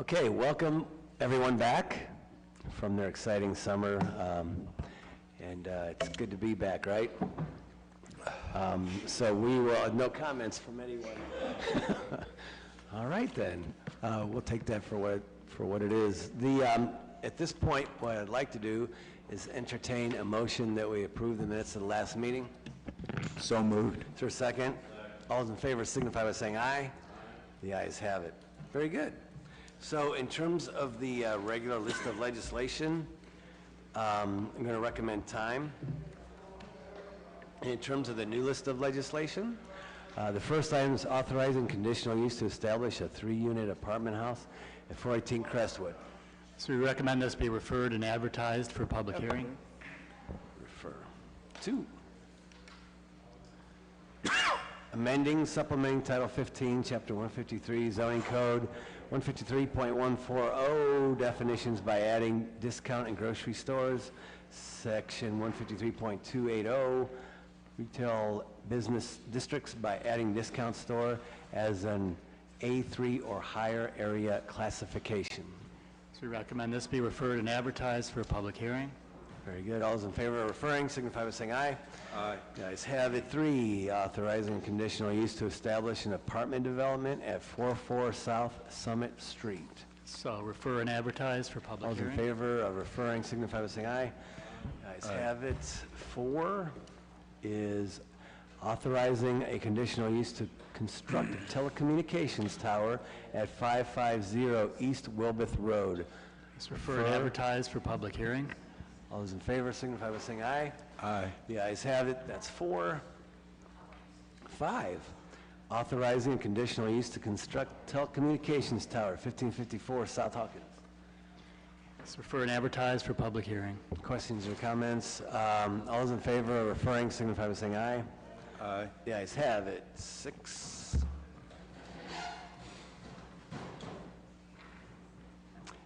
Okay, welcome everyone back from their exciting summer, and it's good to be back, right? So we will, no comments from anyone. All right then, we'll take that for what it is. At this point, what I'd like to do is entertain a motion that we approve the minutes of the last meeting. So moved. Is there a second? All those in favor signify by saying aye. The ayes have it. Very good. So in terms of the regular list of legislation, I'm going to recommend time. In terms of the new list of legislation, the first item is authorizing conditional use to establish a 3-unit apartment house at 418 Crestwood. So we recommend this be referred and advertised for public hearing. Refer. 2. Amending, supplementing Title 15, Chapter 153, Zoning Code 153.140, definitions by adding discount and grocery stores, Section 153.280, retail business districts by adding discount store as an A3 or higher area classification. So we recommend this be referred and advertised for a public hearing. Very good. All those in favor of referring signify by saying aye. Aye. The ayes have it. 3, authorizing conditional use to establish an apartment development at 44 South Summit Street. So refer and advertise for public All those in hearing. favor of referring signify by saying aye. The ayes have it. 4 is authorizing a conditional use to construct a telecommunications tower at 550 East Wilbeth Road. So refer and advertise for public hearing. All those in favor signify by saying aye. Aye. The ayes have it. That's 4. 5, authorizing a conditional use to construct telecommunications tower, 1554 South Hawkins. So refer and advertise for public hearing. Questions or comments? All those in favor of referring signify by saying aye. Aye. The ayes have it. 6.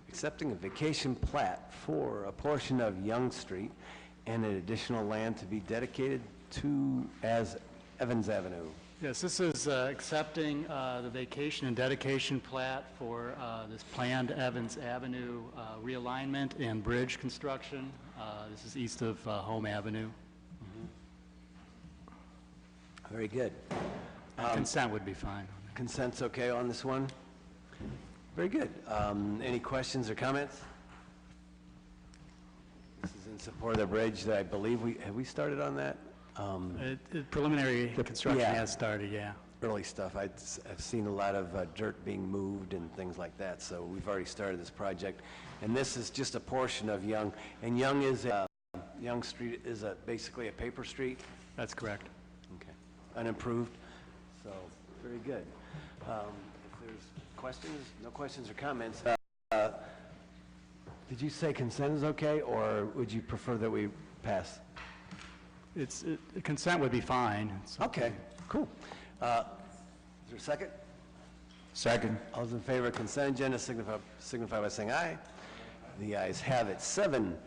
Accepting a vacation plat for a portion of Young Street and an additional land to be dedicated to as Evans Avenue. Yes, this is accepting the vacation and dedication plat for this planned Evans Avenue realignment and bridge construction. This is east of Home Avenue. Very good. Consent would be fine. Consent's okay on this one? Very good. Any questions or comments? This is in support of the bridge that I believe have we started on that? Preliminary construction yeah. has started, yeah. Early stuff. I've seen a lot of dirt being moved and things like that, so we've already started this project. And this is just a portion of Young. And Young Street is basically a paper street? That's correct. Okay. Unimproved. So, very good. If there's questions, no questions or comments. Did you say consent is okay, or would you prefer that we pass? Consent would be fine. Okay, cool. Is there a second? Second. All those in favor of consent agenda signify by saying aye. The ayes have it. 7,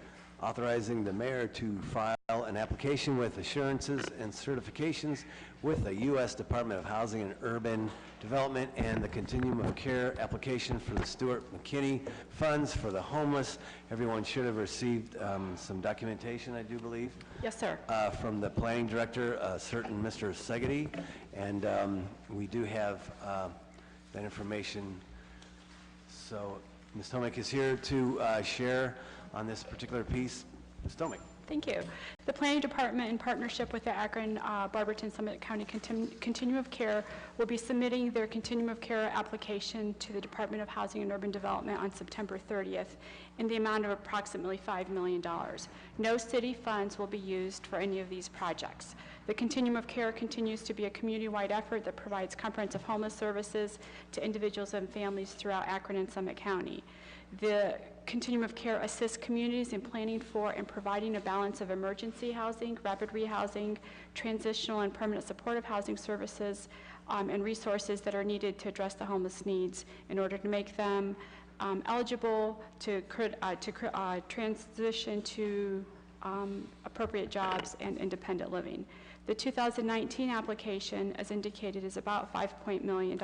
authorizing the mayor to file an application with assurances and certifications with the U.S. Department of Housing and Urban Development and the Continuum of Care application for the Stuart McKinney funds for the homeless. Everyone should have received some documentation, I do believe. Yes, sir. From the planning director, a certain Mr. Segedy, and we do have that information. So Ms. Tomic is here to share on this particular piece. Ms. Tomic. Thank you. The Planning Department, in partnership with the Akron, Barberton, Summit County Continuum of Care, will be submitting their Continuum of Care application to the Department of Housing and Urban Development on September 30th in the amount of approximately $5 million. No city funds will be used for any of these projects. The Continuum of Care continues to be a community-wide effort that provides comprehensive homeless services to individuals and families throughout Akron and Summit County. The Continuum of Care assists communities in planning for and providing a balance of emergency housing, rapid rehousing, transitional and permanent supportive housing services, and resources that are needed to address the homeless needs in order to make them eligible to transition to appropriate jobs and independent living. The 2019 application, as indicated, is about $5.0 million.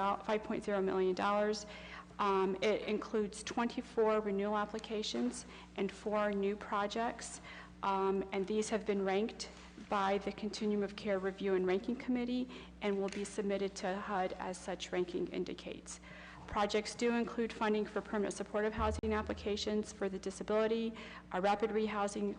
It includes 24 renewal applications and 4 new projects, and these have been ranked by the Continuum of Care Review and Ranking Committee and will be submitted to HUD as such ranking indicates. Projects do include funding for permanent supportive housing applications for the disability, rapid rehousing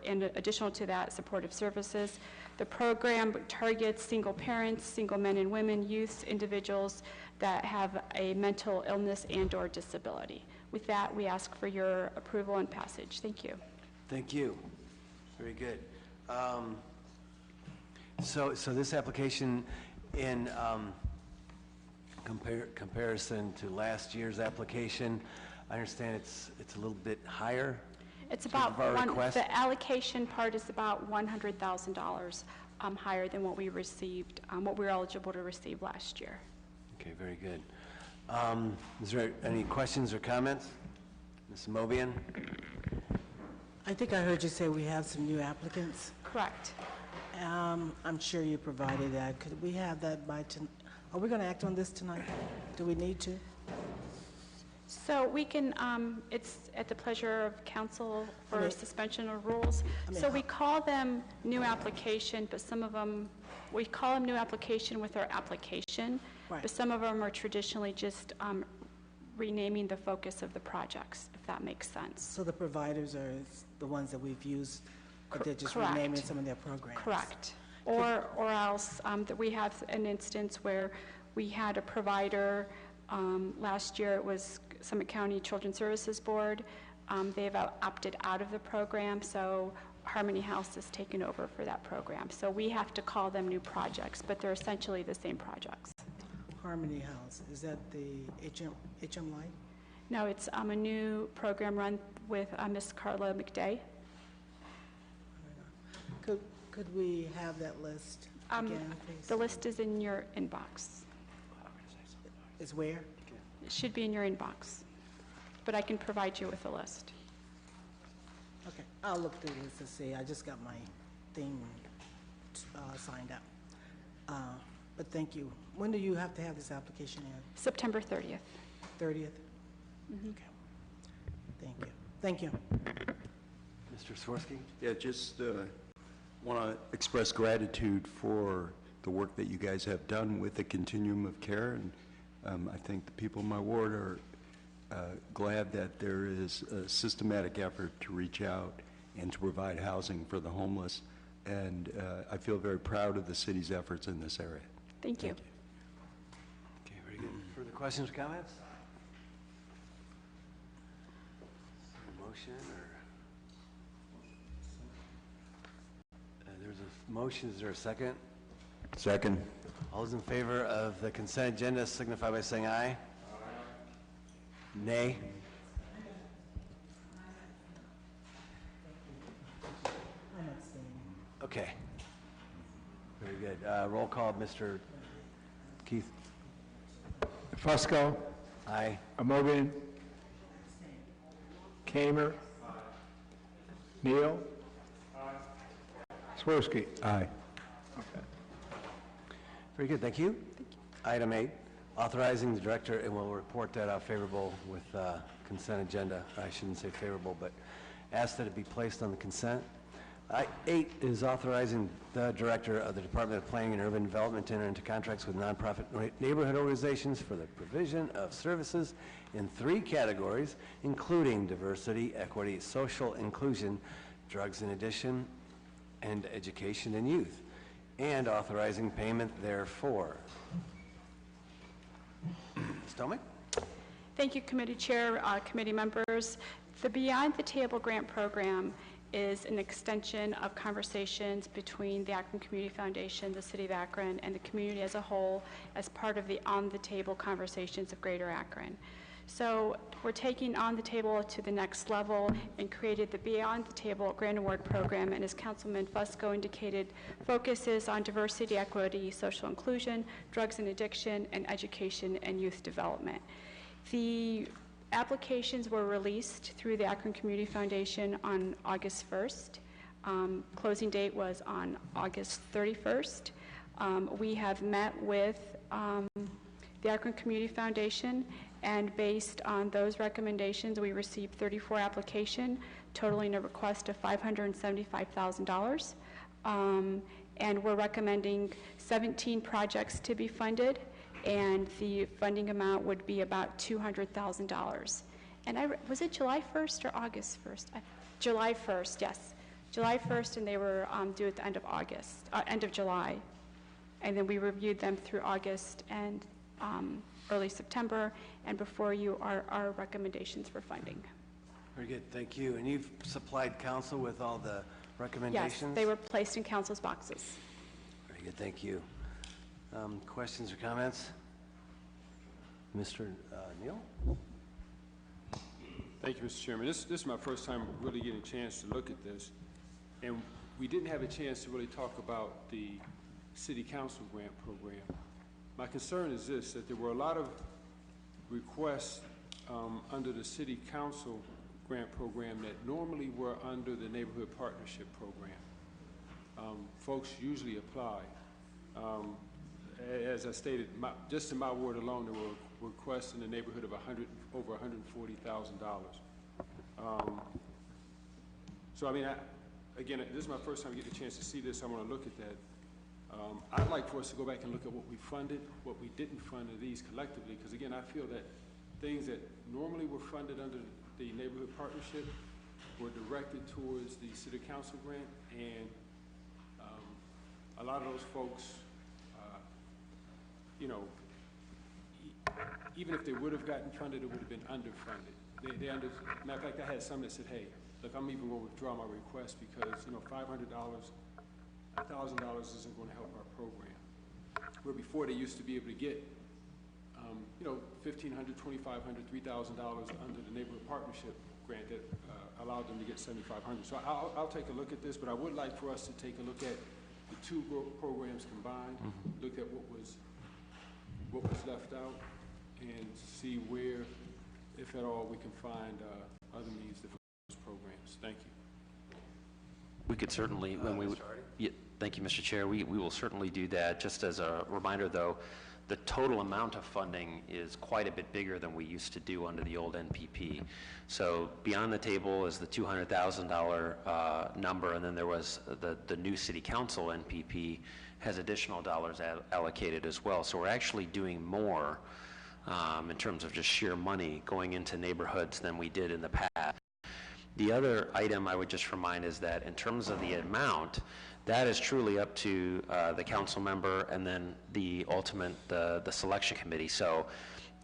and additional to that, supportive services. The program targets single parents, single men and women, youths, individuals that have a mental illness and/or disability. With that, we ask for your approval and passage. Thank you. Thank you. Very good. So this application in comparison to last year's application, I understand it's a little bit higher? It's about our request? the allocation part is about $100,000 higher than what we received, what we were eligible to receive last year. Okay, very good. Is there any questions or comments? Ms. Mobian? I think I heard you say we have some new applicants. Correct. I'm sure you provided that. Could we have that by are we going to act on this tonight? Do we need to? So we can, it's at the pleasure of council for suspension of rules. So we call them new application, but some of them, we call them new application with our application, Right. but some of them are traditionally just renaming the focus of the projects, if that makes sense. So the providers are the ones that we've used, but they're just Correct. renaming some of their programs. Correct. Or else that we have an instance where we had a provider, last year it was Summit County Children's Services Board. They've opted out of the program, so Harmony House is taken over for that program. So we have to call them new projects, but they're essentially the same projects. Harmony House, is that the HM Light? No, it's a new program run with Ms. Carla McDay. Could we have that list again, please? The list is in your inbox. Is where? It should be in your inbox, but I can provide you with a list. Okay, I'll look through this to see. I just got my thing signed up. But thank you. When do you have to have this application in? September 30th. 30th? Okay. Thank you. Thank you. Mr. Swirsky? Yeah, just want to express gratitude for the work that you guys have done with the Continuum of Care, and I think the people in my ward are glad that there is a systematic effort to reach out and to provide housing for the homeless, and I feel very proud of the city's efforts in this area. Thank you. Okay, very good. Further questions or comments? Motion or? There's a motion. Is there a second? Second. All those in favor of the consent agenda signify by saying aye. Aye. Nay. Okay. Very good. Roll call, Mr. Keith. Fusco. Aye. Amobian. Kamer. Neal. Swirsky. Aye. Very good, thank you. Item 8, authorizing the director, and we'll report that out favorable with consent agenda. I shouldn't say favorable, but ask that it be placed on the consent. 8 is authorizing the director of the Department of Planning and Urban Development to enter into contracts with nonprofit neighborhood organizations for the provision of services in 3 categories, including diversity, equity, social inclusion, drugs and addiction, and education and youth, and authorizing payment therefor. Ms. Tomic? Thank you, Committee Chair, committee members. The Beyond the Table Grant Program is an extension of conversations between the Akron Community Foundation, the City of Akron, and the community as a whole as part of the On the Table conversations of Greater Akron. So we're taking On the Table to the next level and created the Beyond the Table Grant Award Program, and as Councilman Fusco indicated, focuses on diversity, equity, social inclusion, drugs and addiction, and education and youth development. The applications were released through the Akron Community Foundation on August 1st. Closing date was on August 31st. We have met with the Akron Community Foundation, And based on those recommendations, we received 34 applications, totaling a request of $575,000. And we're recommending 17 projects to be funded, and the funding amount would be about $200,000. And was it July 1st or August 1st? July 1st, yes. July 1st, and they were due at the end of August, end of July. And then we reviewed them through August and early September, and before you are our recommendations for funding. Very good, thank you. And you've supplied council with all the Yes, recommendations? they were placed in council's boxes. Very good, thank you. Questions or comments? Mr. Neal? Thank you, Mr. Chairman. This is my first time really getting a chance to look at this, and we didn't have a chance to really talk about the city council grant program. My concern is this, that there were a lot of requests under the city council grant program that normally were under the neighborhood partnership program. Folks usually apply. As I stated, just in my ward alone, there were requests in the neighborhood of over $140,000. So I mean, again, this is my first time getting a chance to see this. I want to look at that. I'd like for us to go back and look at what we funded, what we didn't fund of these collectively, because again, I feel that things that normally were funded under the neighborhood partnership were directed towards the city council grant, and a lot of those folks, you know, even if they would have gotten funded, it would have been underfunded. Matter of fact, I had some that said, hey, look, I'm even going to withdraw my request because, you know, $500, $1,000 isn't going to help our program. Where before they used to be able to get, you know, $1,500, $2,500, $3,000 under the neighborhood partnership grant that allowed them to get $7,500. So I'll take a look at this, but I would like for us to take a look at the two programs combined, look at what was left out, and see where, if at all, we can find other means to fund those programs. Thank you. We could certainly, when we, yeah, thank you, Mr. Chair. We will certainly do that. Just as a reminder, though, the total amount of funding is quite a bit bigger than we used to do under the old NPP. So beyond the table is the $200,000 number, and then there was the new City Council NPP has additional dollars allocated as well. So we're actually doing more in terms of just sheer money going into neighborhoods than we did in the past. The other item I would just remind is that in terms of the amount, that is truly up to the council member and then the ultimate, the selection committee. So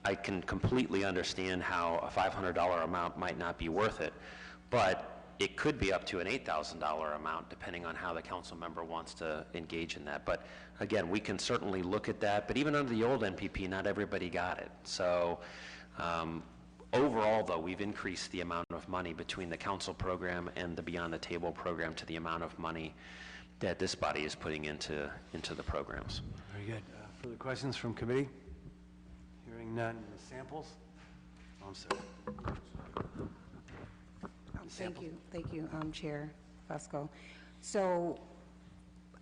I can completely understand how a $500 amount might not be worth it, but it could be up to an $8,000 amount depending on how the council member wants to engage in that. But again, we can certainly look at that, but even under the old NPP, not everybody got it. So overall, though, we've increased the amount of money between the council program and the Beyond the Table program to the amount of money that this body is putting into the programs. Very good. Further questions from committee? Hearing none. Samples? Oh, I'm sorry. Thank you, Chair Fusco. So,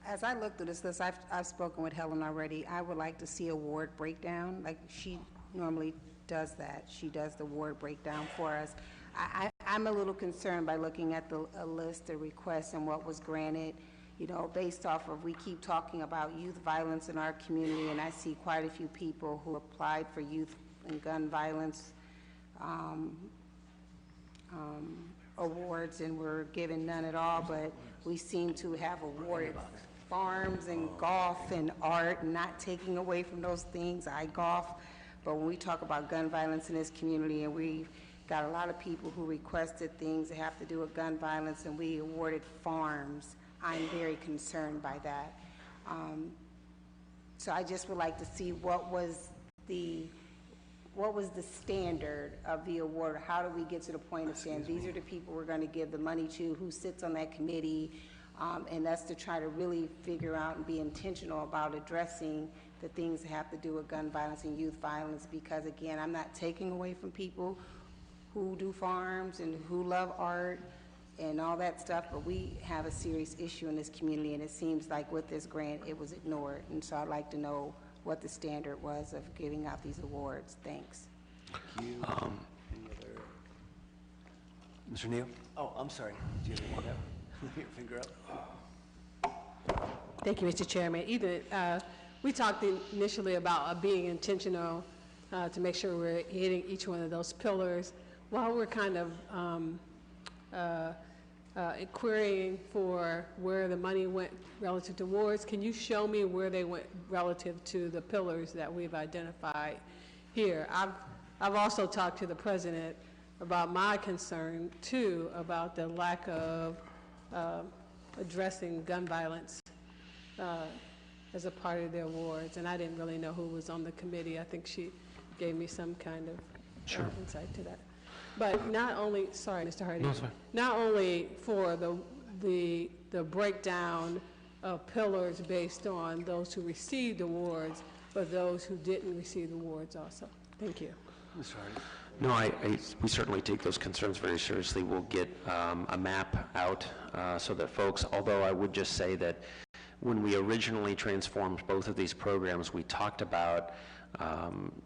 as I look through this list, I've spoken with Helen already. I would like to see a ward breakdown, like she normally does that. She does the ward breakdown for us. I'm a little concerned by looking at a list of requests and what was granted, you know, based off of, we keep talking about youth violence in our community, and I see quite a few people who applied for youth and gun violence awards and were given none at all, but we seem to have awarded farms and golf and art, and not taking away from those things. I golf, but when we talk about gun violence in this community, and we've got a lot of people who requested things that have to do with gun violence, and we awarded farms, I'm very concerned by that. So I just would like to see what was the standard of the award? How do we get to the point of saying these are the people we're going to give the money to, who sits on that committee, and that's to try to really figure out and be intentional about addressing the things that have to do with gun violence and youth violence, because again, I'm not taking away from people who do farms and who love art and all that stuff, but we have a serious issue in this community, and it seems like with this grant it was ignored, and so I'd like to know what the standard was of giving out these awards. Thanks. Thank you. Any other? Mr. Neal? Oh, I'm sorry. Do you have your hand up? Your finger up? Thank you, Mr. Chairman. We talked initially about being intentional to make sure we're hitting each one of those pillars. While we're kind of querying for where the money went relative to wards, can you show me where they went relative to the pillars that we've identified here? I've also talked to the president about my concern, too, about the lack of addressing gun violence as a part of their wards, and I didn't really know who was on the committee. I think she gave me some kind of insight to that. But not only, sorry, Mr. Hardy, not only for the breakdown of pillars based on those who received awards, but those who didn't receive awards also. Thank you. Mr. Hardy? No, we certainly take those concerns very seriously. We'll get a map out so that folks, although I would just say that when we originally transformed both of these programs, we talked about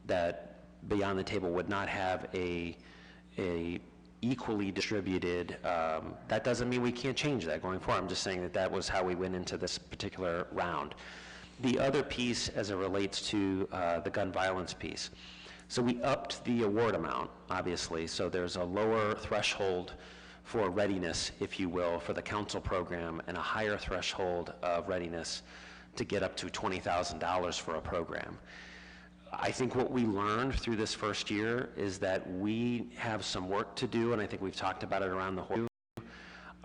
that Beyond the Table would not have a equally distributed, that doesn't mean we can't change that going forward. I'm just saying that that was how we went into this particular round. The other piece as it relates to the gun violence piece. So we upped the award amount, obviously, so there's a lower threshold for readiness, if you will, for the council program, and a higher threshold of readiness to get up to $20,000 for a program. I think what we learned through this first year is that we have some work to do, and I think we've talked about it around the whole,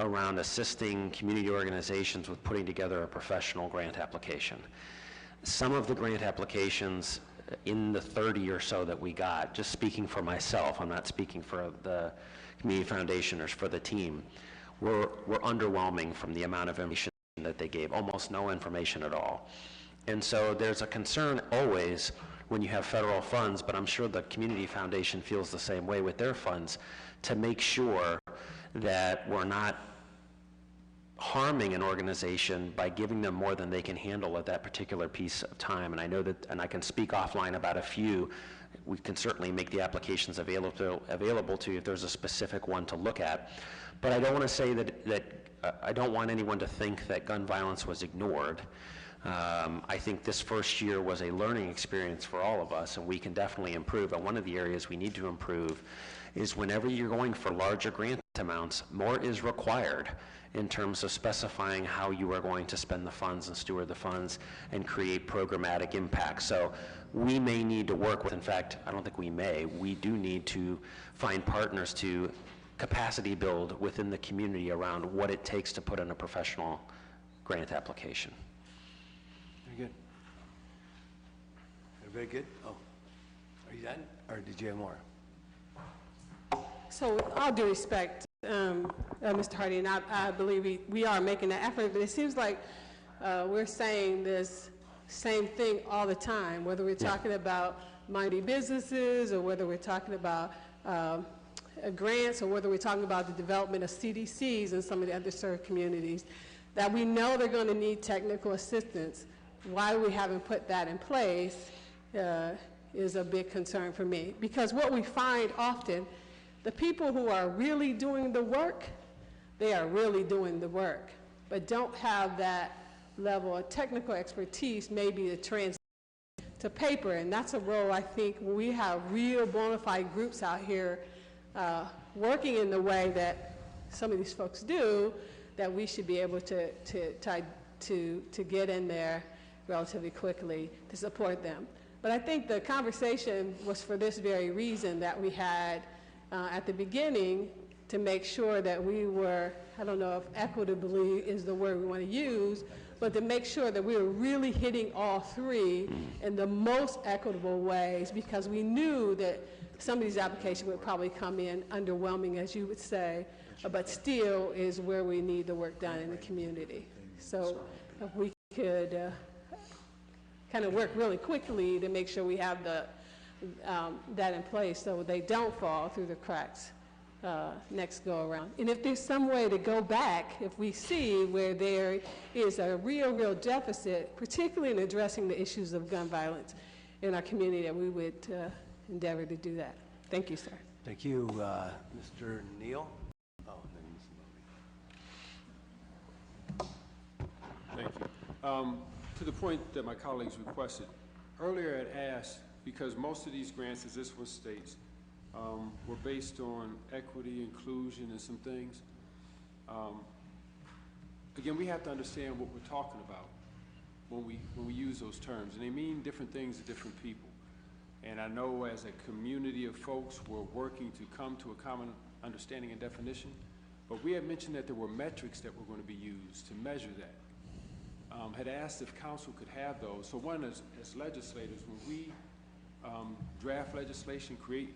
around assisting community organizations with putting together a professional grant application. Some of the grant applications in the 30 or so that we got, just speaking for myself, I'm not speaking for the Community Foundation or for the team, were underwhelming from the amount of information that they gave, almost no information at all. And so there's a concern always when you have federal funds, but I'm sure the Community Foundation feels the same way with their funds, to make sure that we're not harming an organization by giving them more than they can handle at that particular piece of time. And I know that, and I can speak offline about a few. We can certainly make the applications available to you if there's a specific one to look at. But I don't want to say that I don't want anyone to think that gun violence was ignored. I think this first year was a learning experience for all of us, and we can definitely improve. And one of the areas we need to improve is whenever you're going for larger grant amounts, more is required in terms of specifying how you are going to spend the funds and steward the funds and create programmatic impact. So we may need to work with, in fact, I don't think we do need to find partners to capacity build within the community around what it takes to put in a professional grant application. Very good. Very good. Oh, are you done, or did you have more? So with all due respect, Mr. Hardy, and I believe we are making that effort, but it seems like we're saying this same thing all the time, whether we're talking about mighty businesses or whether we're talking about grants or whether we're talking about the development of CDCs in some of the underserved communities, that we know they're going to need technical assistance. Why we haven't put that in place is a big concern for me. Because what we find often, the people who are really doing the work, they are really doing the work, but don't have that level of technical expertise maybe to translate to paper. And that's a role, I think, when we have real bona fide groups out here working in the way that some of these folks do, that we should be able to get in there relatively quickly to support them. But I think the conversation was for this very reason that we had at the beginning, to make sure that we were, I don't know if equitably is the word we want to use, but to make sure that we were really hitting all three in the most equitable ways, because we knew that some of these applications would probably come in underwhelming, as you would say, but still is where we need the work done in the community. So if we could kind of work really quickly to make sure we have that in place so they don't fall through the cracks next go around. And if there's some way to go back, if we see where there is a real deficit, particularly in addressing the issues of gun violence in our community, that we would endeavor to do that. Thank you, sir. Thank you, Mr. Neal. Oh, then Ms. Thank you. To the point that my colleagues requested, earlier I'd asked, because most of these grants, as this one states, were based on equity, inclusion, and some things. Again, we have to understand what we're talking about when we use those terms, and they mean different things to different people. And I know as a community of folks, we're working to come to a common understanding and definition, but we had mentioned that there were metrics that were going to be used to measure that. Had asked if council could have those. So one, as legislators, when we draft legislation, create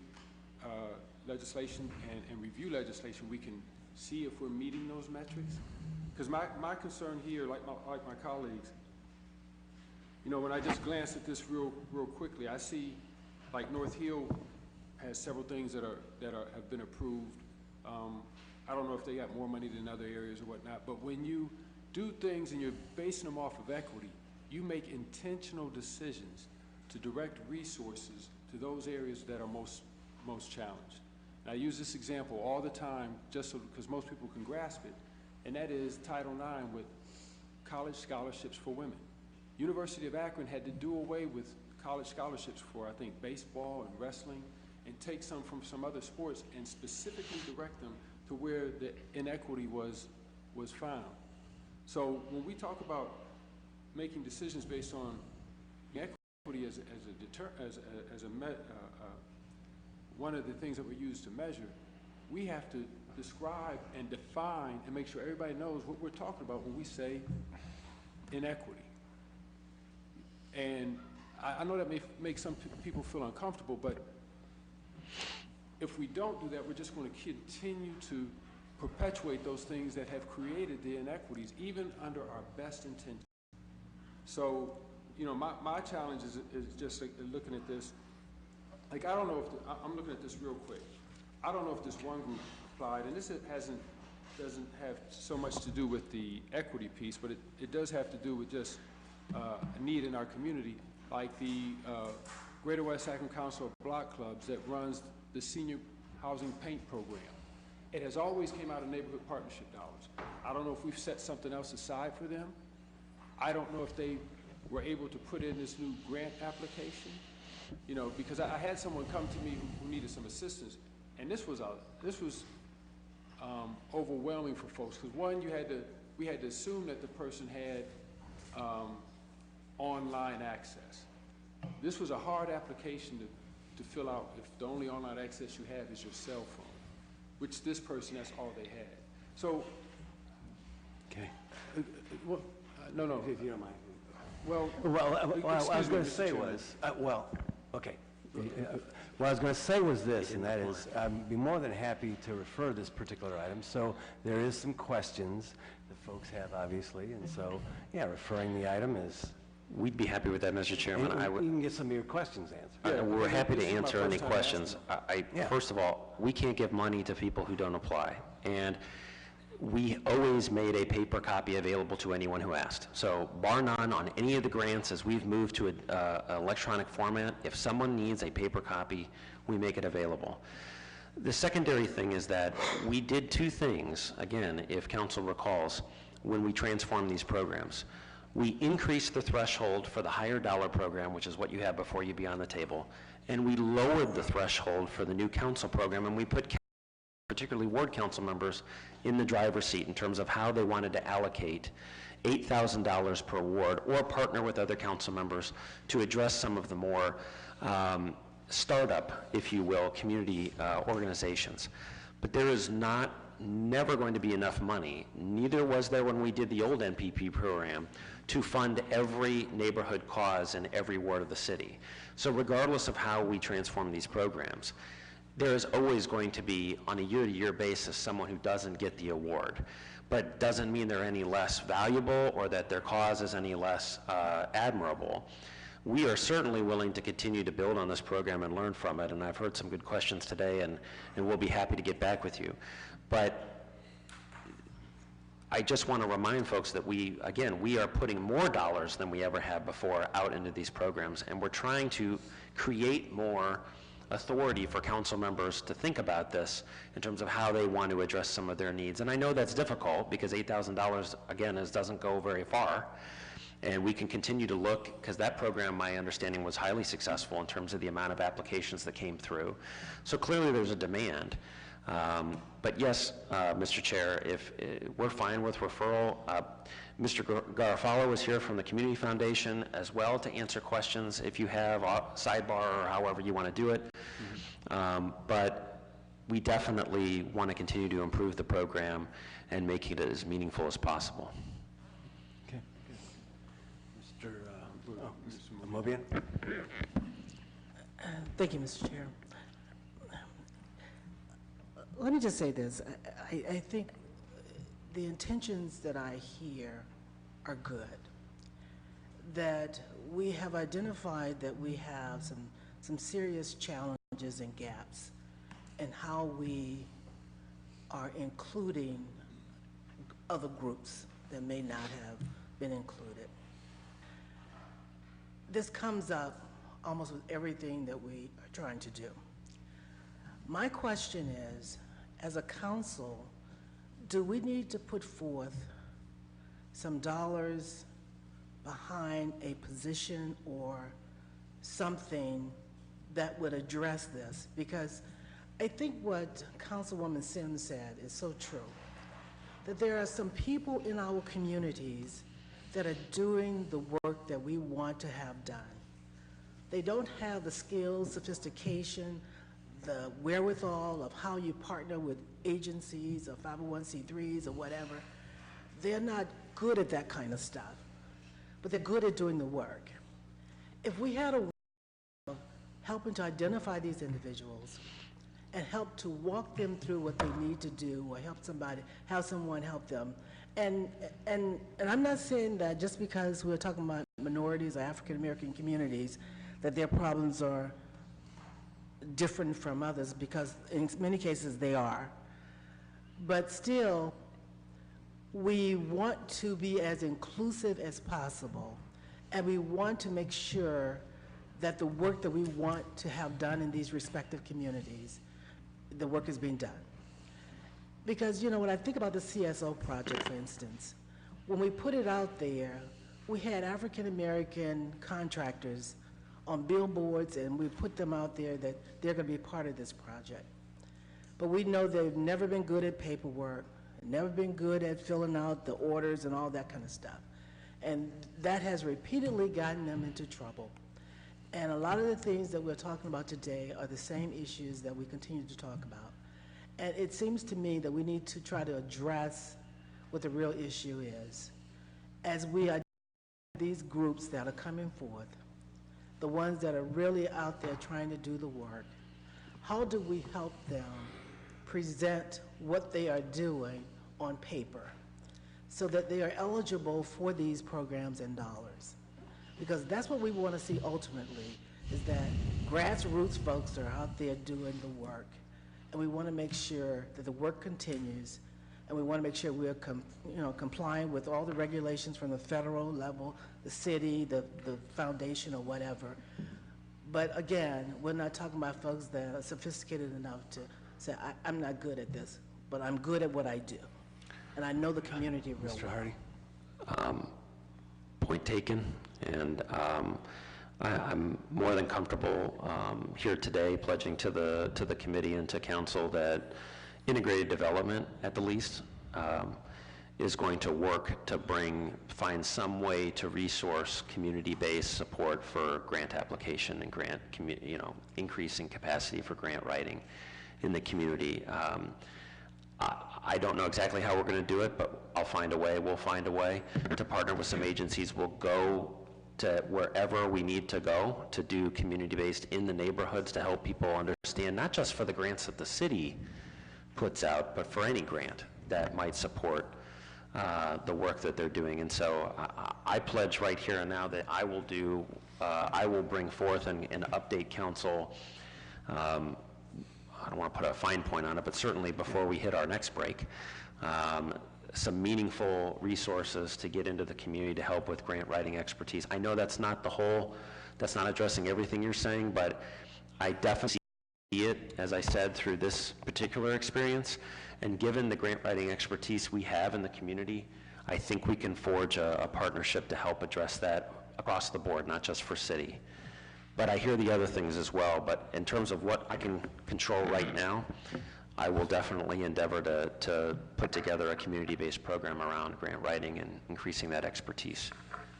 legislation, and review legislation, we can see if we're meeting those metrics. Because my concern here, like my colleagues, you know, when I just glance at this real quickly, I see like North Hill has several things that have been approved. I don't know if they got more money than other areas or whatnot, but when you do things and you're basing them off of equity, you make intentional decisions to direct resources to those areas that are most challenged. And I use this example all the time just so because most people can grasp it, and that is Title IX with college scholarships for women. University of Akron had to do away with college scholarships for, I think, baseball and wrestling, and take some from some other sports and specifically direct them to where the inequity was found. So when we talk about making decisions based on equity as one of the things that we use to measure, we have to describe and define and make sure everybody knows what we're talking about when we say inequity. And I know that may make some people feel uncomfortable, but if we don't do that, we're just going to continue to perpetuate those things that have created the inequities, even under our best intentions. So, you know, my challenge is just like looking at this. Like, I don't know if I'm looking at this real quick. I don't know if this one group applied, and this doesn't have so much to do with the equity piece, but it does have to do with just a need in our community, like the Greater West Akron Council of Block Clubs that runs the senior housing paint program. It has always came out of neighborhood partnership dollars. I don't know if we've set something else aside for them. I don't know if they were able to put in this new grant application, you know, because I had someone come to me who needed some assistance, and this was overwhelming for folks, because one, we had to assume that the person had online access. This was a hard application to fill out if the only online access you have is your cell phone, which this person, that's all they had. So, Okay. well, no. If you don't mind. Well, What I was excuse me, going to Mr. say Chairman. was, okay. What I was going to say was this, and that is, I'd be more than happy to refer this particular item. So there is some questions that folks have, obviously, and so, yeah, referring the item is, We'd be happy with that, Mr. Chairman. you can get some of your questions answered. Yeah, We're happy to this is my answer first any time questions. Yeah. First of all, we can't give money to people who don't apply. And we always made a paper copy available to anyone who asked. So bar none on any of the grants, as we've moved to an electronic format, if someone needs a paper copy, we make it available. The secondary thing is that we did two things, again, if council recalls, when we transformed these programs. We increased the threshold for the higher dollar program, which is what you have before you be on the table, and we lowered the threshold for the new council program, and we put particularly ward council members in the driver's seat in terms of how they wanted to allocate $8,000 per ward or partner with other council members to address some of the more startup, if you will, community organizations. But there is never going to be enough money, neither was there when we did the old NPP program, to fund every neighborhood cause in every ward of the city. So regardless of how we transform these programs, there is always going to be, on a year-to-year basis, someone who doesn't get the award. But doesn't mean they're any less valuable or that their cause is any less admirable. We are certainly willing to continue to build on this program and learn from it, and I've heard some good questions today, and we'll be happy to get back with you. But I just want to remind folks that we are putting more dollars than we ever have before out into these programs, and we're trying to create more authority for council members to think about this in terms of how they want to address some of their needs. And I know that's difficult because $8,000, again, doesn't go very far. And we can continue to look, because that program, my understanding, was highly successful in terms of the amount of applications that came through. So clearly there's a demand. But yes, Mr. Chair, if we're fine with referral. Mr. Garofalo is here from the Community Foundation as well to answer questions if you have sidebar or however you want to do it. But we definitely want to continue to improve the program and make it as meaningful as possible. Okay, good. Mr. Mobian? Thank you, Mr. Chair. Let me just say this. I think the intentions that I hear are good, that we have identified that we have some serious challenges and gaps in how we are including other groups that may not have been included. This comes up almost with everything that we are trying to do. My question is, as a council, do we need to put forth some dollars behind a position or something that would address this? Because I think what Councilwoman Sims said is so true, that there are some people in our communities that are doing the work that we want to have done. They don't have the skills, sophistication, the wherewithal of how you partner with agencies or 501c3s or whatever. They're not good at that kind of stuff, but they're good at doing the work. If we had a way of helping to identify these individuals and help to walk them through what they need to do, or have someone help them. And I'm not saying that just because we're talking about minorities or African American communities, that their problems are different from others, because in many cases they are. But still, we want to be as inclusive as possible, and we want to make sure that the work that we want to have done in these respective communities, the work is being done. Because, when I think about the CSO project, for instance, when we put it out there, we had African American contractors on billboards, and we put them out there that they're going to be part of this project. But we know they've never been good at paperwork, never been good at filling out the orders and all that kind of stuff. And that has repeatedly gotten them into trouble. And a lot of the things that we're talking about today are the same issues that we continue to talk about. And it seems to me that we need to try to address what the real issue is. As we identify these groups that are coming forth, the ones that are really out there trying to do the work, how do we help them present what they are doing on paper so that they are eligible for these programs and dollars? Because that's what we want to see ultimately, is that grassroots folks are out there doing the work, and we want to make sure that the work continues, and we want to make sure we're complying with all the regulations from the federal level, the city, the foundation, or whatever. But again, we're not talking about folks that are sophisticated enough to say, I'm not good at this, but I'm good at what I do. And I know the community real well. Mr. Hardy? Point taken, and I'm more than comfortable here today pledging to the committee and to council that integrated development, at the least, is going to work to find some way to resource community-based support for grant application and grant, increasing capacity for grant writing in the community. I don't know exactly how we're going to do it, but I'll find a way. We'll find a way to partner with some agencies. We'll go to wherever we need to go to do community-based in the neighborhoods to help people understand, not just for the grants that the city puts out, but for any grant that might support the work that they're doing. And so I pledge right here and now that I will bring forth and update council. I don't want to put a fine point on it, but certainly before we hit our next break, some meaningful resources to get into the community to help with grant writing expertise. I know that's not addressing everything you're saying, but I definitely it, as I said, through this particular experience. And given the grant writing expertise we have in the community, I think we can forge a partnership to help address that across the board, not just for city. But I hear the other things as well, but in terms of what I can control right now, I will definitely endeavor to put together a community-based program around grant writing and increasing that expertise.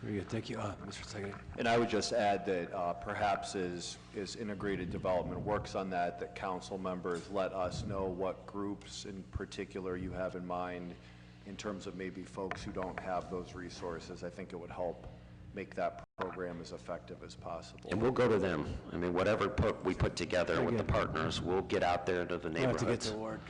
Very good, thank you. Mr. Secretary. And I would just add that perhaps as integrated development works on that, that council members let us know what groups in particular you have in mind in terms of maybe folks who don't have those resources. I think it would help make that program as effective as possible. And we'll go to them. I mean, whatever we put together with the partners, we'll get out there to the We'll have to get neighborhoods. to Ward